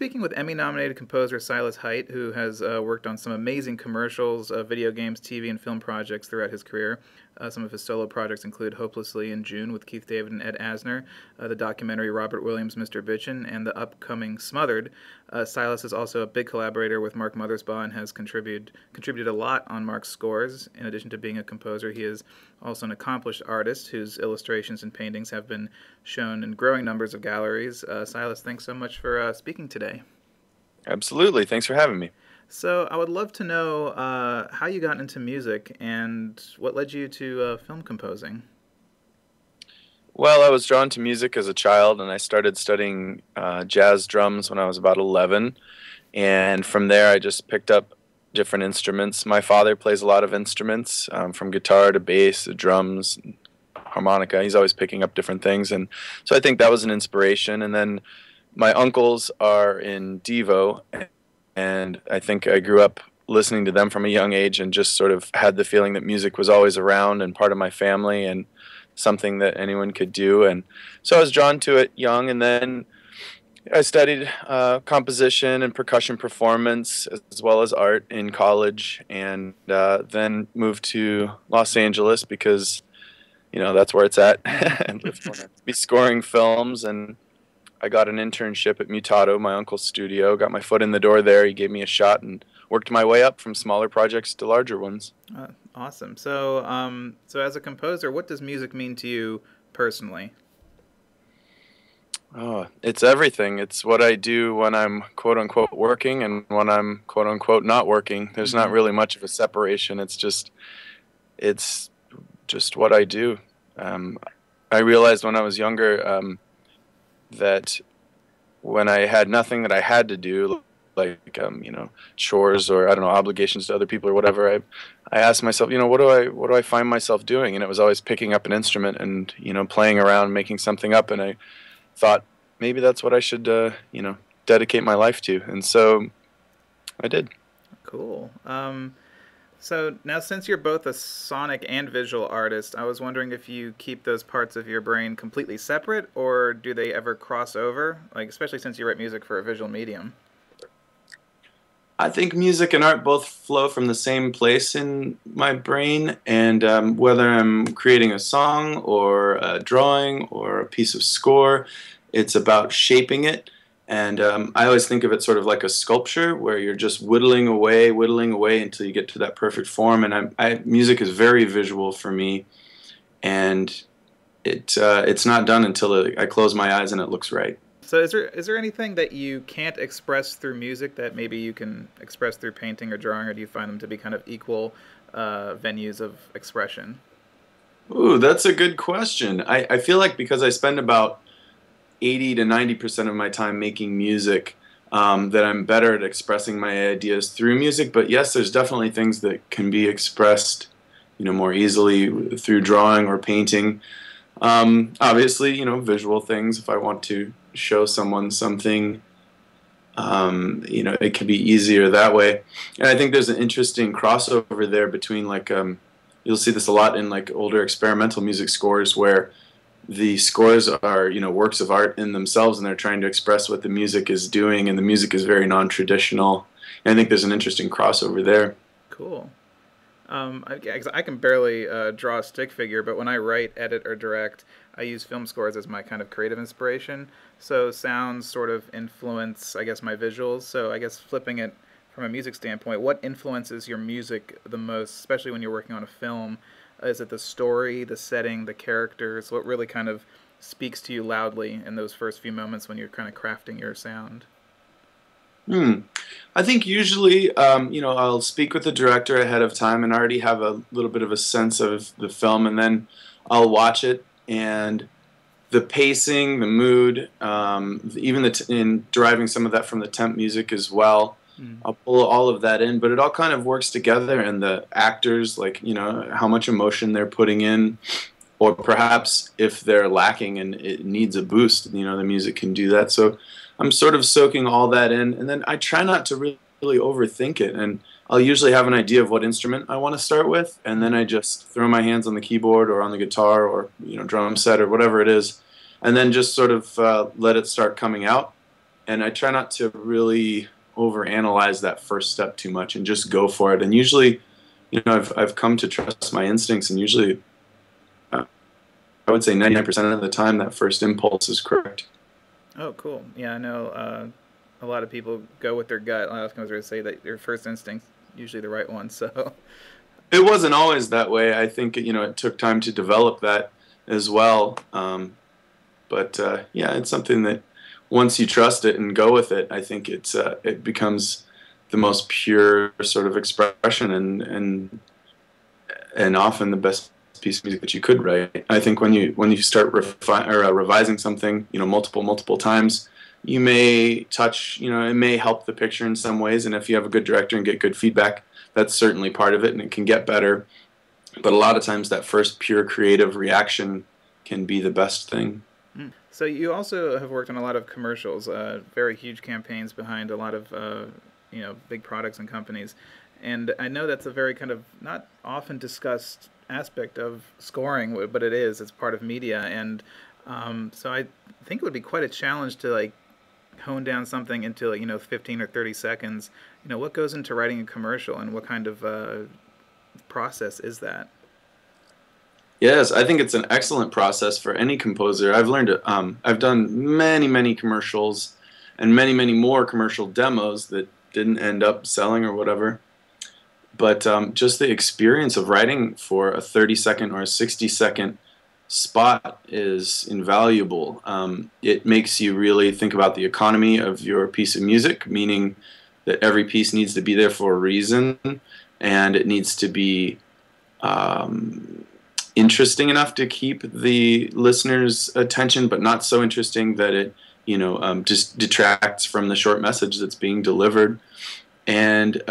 speaking with Emmy-nominated composer Silas Hite, who has worked on some amazing commercials, video games, TV, and film projects throughout his career. Some of his solo projects include Hopelessly in June with Keith David and Ed Asner, the documentary Robert Williams' Mr. Bitchin', and the upcoming Smothered. Silas is also a big collaborator with Mark Mothersbaugh and has contributed a lot on Mark's scores. In addition to being a composer, he is also an accomplished artist whose illustrations and paintings have been shown in growing numbers of galleries. Silas, thanks so much for speaking today. Absolutely. Thanks for having me. So I would love to know how you got into music and what led you to film composing. Well, I was drawn to music as a child, and I started studying jazz drums when I was about 11. And from there, I just picked up different instruments. My father plays a lot of instruments, from guitar to bass to drums, harmonica. He's always picking up different things. And so I think that was an inspiration. And then my uncles are in Devo, and I think I grew up listening to them from a young age and just sort of had the feeling that music was always around and part of my family and something that anyone could do. And so I was drawn to it young, and then I studied composition and percussion performance as well as art in college, and then moved to Los Angeles because, you know, that's where it's at, and be scoring films. And I got an internship at Mutado, my uncle's studio, got my foot in the door there. He gave me a shot and worked my way up from smaller projects to larger ones. Awesome. So, so as a composer, what does music mean to you personally? Oh, it's everything. It's what I do when I'm quote-unquote working and when I'm quote-unquote not working. There's not really much of a separation. It's just what I do. I realized when I was younger that when I had nothing that I had to do, like you know, chores or I don't know, obligations to other people or whatever, I asked myself, you know, what do I find myself doing? And it was always picking up an instrument and, you know, playing around, making something up. And I thought maybe that's what I should you know, dedicate my life to. And so I did. Cool. So now, since you're both a sonic and visual artist, I was wondering if you keep those parts of your brain completely separate, or do they ever cross over? Like, especially since you write music for a visual medium. I think music and art both flow from the same place in my brain, and whether I'm creating a song or a drawing or a piece of score, it's about shaping it. And I always think of it sort of like a sculpture where you're just whittling away until you get to that perfect form. And music is very visual for me, and it's not done until I close my eyes and it looks right. So is there anything that you can't express through music that maybe you can express through painting or drawing, or do you find them to be kind of equal venues of expression? Ooh, that's a good question. I feel like because I spend about 80 to 90% of my time making music, that I'm better at expressing my ideas through music. But yes, there's definitely things that can be expressed, you know, more easily through drawing or painting. Obviously, you know, visual things. If I want to show someone something, you know, it can be easier that way. And I think there's an interesting crossover there between, like, you'll see this a lot in like older experimental music scores where the scores are, you know, works of art in themselves, and they're trying to express what the music is doing, and the music is very non-traditional. And I think there's an interesting crossover there. Cool. I can barely draw a stick figure, but when I write, edit, or direct, I use film scores as my kind of creative inspiration. So sounds sort of influence, I guess, my visuals. So I guess flipping it from a music standpoint, what influences your music the most, especially when you're working on a film? Is it the story, the setting, the characters? What really kind of speaks to you loudly in those first few moments when you're kind of crafting your sound? I think usually, you know, I'll speak with the director ahead of time and already have a little bit of a sense of the film, and then I'll watch it, and the pacing, the mood, even in deriving some of that from the temp music as well. I'll pull all of that in, but it all kind of works together, and the actors, like, you know, how much emotion they're putting in, or perhaps if they're lacking and it needs a boost, you know, the music can do that. So I'm sort of soaking all that in, and then I try not to really overthink it, and I'll usually have an idea of what instrument I want to start with, and then I just throw my hands on the keyboard or on the guitar or, you know, drum set or whatever it is, and then just sort of let it start coming out. and I try not to really overanalyze that first step too much and just go for it. And usually, I've come to trust my instincts, and usually, I would say 99% of the time, that first impulse is correct. Oh, cool. Yeah, I know a lot of people go with their gut. A lot of times they say that their first instinct's usually the right one. So, It wasn't always that way. I think it took time to develop that as well. But yeah, it's something that once you trust it and go with it, I think it becomes the most pure sort of expression, and often the best piece of music that you could write. I think when you start revising something, multiple times, you may touch, it may help the picture in some ways, and if you have a good director and get good feedback, that's certainly part of it, and it can get better. But a lot of times that first pure creative reaction can be the best thing. So you also have worked on a lot of commercials, very huge campaigns behind a lot of big products and companies, and I know that's a very kind of not often discussed aspect of scoring, but it is. It's part of media, and so I think it would be quite a challenge to like hone down something into 15 or 30 seconds. What goes into writing a commercial, and what kind of process is that? Yes, I think it's an excellent process for any composer. I've learned it. I've done many commercials and many more commercial demos that didn't end up selling or whatever. But just the experience of writing for a 30-second or a 60-second spot is invaluable. It makes you really think about the economy of your piece of music, meaning that every piece needs to be there for a reason, and it needs to be interesting enough to keep the listener's attention, but not so interesting that it just detracts from the short message that's being delivered. And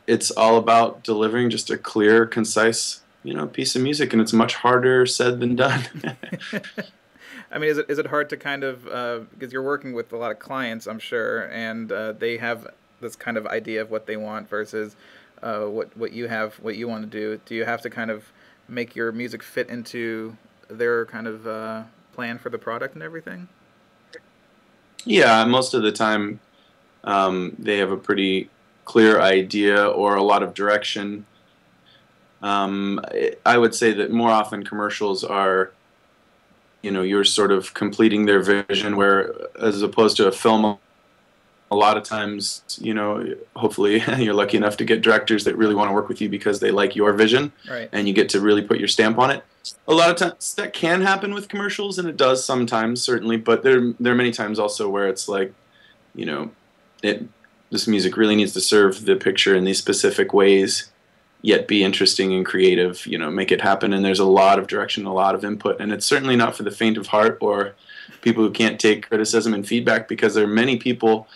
it's all about delivering just a clear, concise piece of music, and it's much harder said than done. I mean, is it hard to kind of, because you're working with a lot of clients, I'm sure, and they have this kind of idea of what they want versus what you have, what you want to do. Do you have to kind of make your music fit into their kind of plan for the product and everything? Yeah, most of the time they have a pretty clear idea or a lot of direction. I would say that more often commercials are, you're sort of completing their vision, where as opposed to a film, a lot of times, hopefully you're lucky enough to get directors that really want to work with you because they like your vision, right, and you get to really put your stamp on it. A lot of times that can happen with commercials, and it does sometimes, certainly, but there are many times also where it's like, this music really needs to serve the picture in these specific ways, yet be interesting and creative, make it happen. And there's a lot of direction, a lot of input, and it's certainly not for the faint of heart or people who can't take criticism and feedback, because there are many people,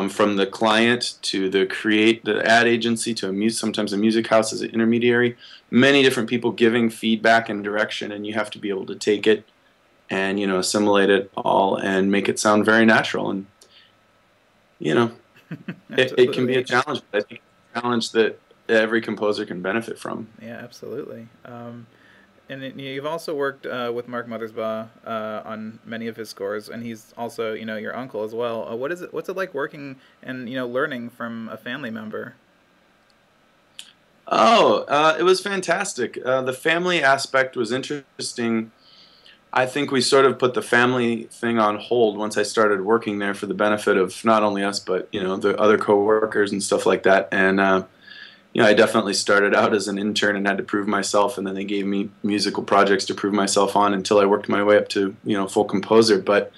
from the client to the ad agency to sometimes a music house as an intermediary, many different people giving feedback and direction, and you have to be able to take it and assimilate it all and make it sound very natural. And it can be a challenge, but I think it's a challenge that every composer can benefit from. Yeah, absolutely. And you've also worked with Mark Mothersbaugh on many of his scores, and he's also, your uncle as well. What's it like working and, learning from a family member? Oh, it was fantastic. The family aspect was interesting. I think we sort of put the family thing on hold once I started working there for the benefit of not only us, but, the other coworkers and stuff like that. And, I definitely started out as an intern and had to prove myself, and then they gave me musical projects to prove myself on until I worked my way up to, full composer. But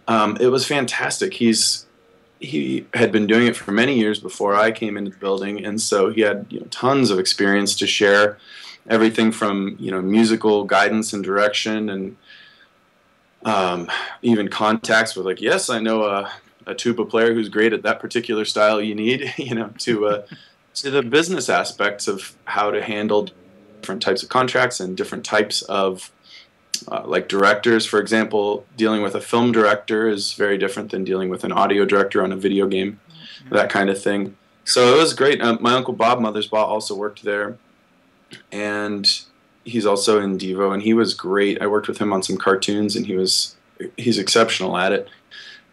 it was fantastic. He had been doing it for many years before I came into the building, and so he had tons of experience to share, everything from musical guidance and direction, and even contacts with, like, yes, I know a tuba player who's great at that particular style you need, to the business aspects of how to handle different types of contracts and different types of like directors. For example, dealing with a film director is very different than dealing with an audio director on a video game, that kind of thing. So it was great. My uncle Bob Mothersbaugh also worked there, and he's also in Devo, and he was great. I worked with him on some cartoons, and he's exceptional at it.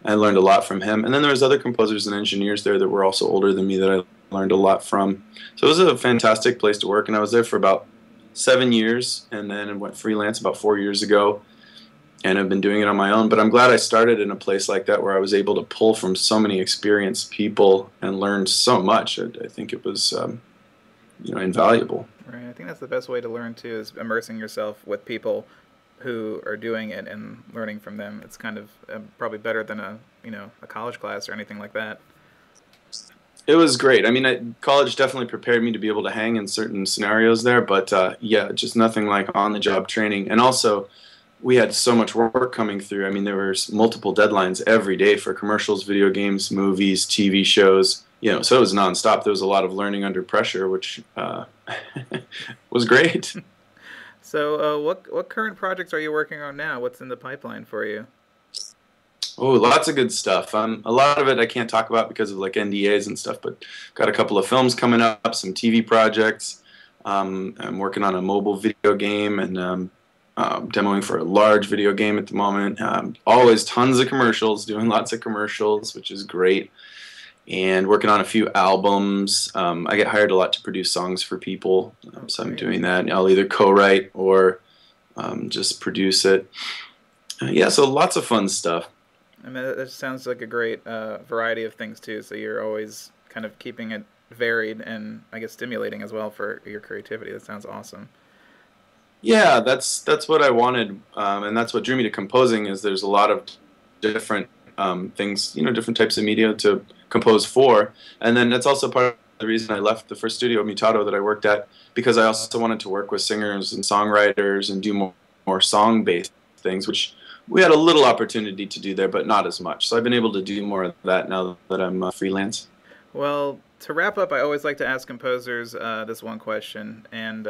I learned a lot from him. And then there was other composers and engineers there that were also older than me that I learned a lot from. So it was a fantastic place to work, and I was there for about 7 years, and then I went freelance about 4 years ago, and I've been doing it on my own. But I'm glad I started in a place like that where I was able to pull from so many experienced people and learn so much. I think it was, invaluable. Right. I think that's the best way to learn too, is immersing yourself with people who are doing it and learning from them. It's kind of probably better than a college class or anything like that. It was great. I mean, college definitely prepared me to be able to hang in certain scenarios there, but yeah, just nothing like on-the-job training. And also, we had so much work coming through. I mean, there were multiple deadlines every day for commercials, video games, movies, TV shows. So it was nonstop. There was a lot of learning under pressure, which was great. So, what current projects are you working on now? What's in the pipeline for you? Oh, lots of good stuff. A lot of it I can't talk about because of like NDAs and stuff, but got a couple of films coming up, some TV projects. I'm working on a mobile video game and demoing for a large video game at the moment. Always tons of commercials, doing lots of commercials, which is great. And working on a few albums. I get hired a lot to produce songs for people, so I'm doing that. I'll either co-write or just produce it. Yeah, so lots of fun stuff. I mean, that sounds like a great variety of things too. So you're always kind of keeping it varied and I guess stimulating as well for your creativity. That sounds awesome. Yeah, that's what I wanted, and that's what drew me to composing. Is there's a lot of different things, different types of media to compose for, and then that's also part of the reason I left the first studio, Mutado, that I worked at, because I also wanted to work with singers and songwriters and do more song-based things, which we had a little opportunity to do there, but not as much. So I've been able to do more of that now that I'm freelance. Well, to wrap up, I always like to ask composers this one question, and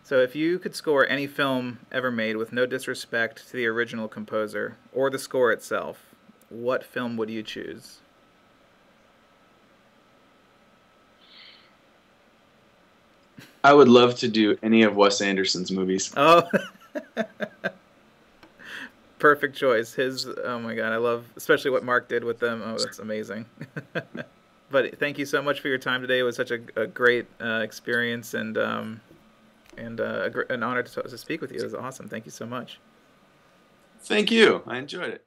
so if you could score any film ever made with no disrespect to the original composer or the score itself, what film would you choose? I would love to do any of Wes Anderson's movies. Oh, perfect choice. Oh my God, I love especially what Mark did with them. Oh, that's amazing. But thank you so much for your time today. It was such a great experience and an honor to speak with you. It was awesome. Thank you so much. Thank you. I enjoyed it.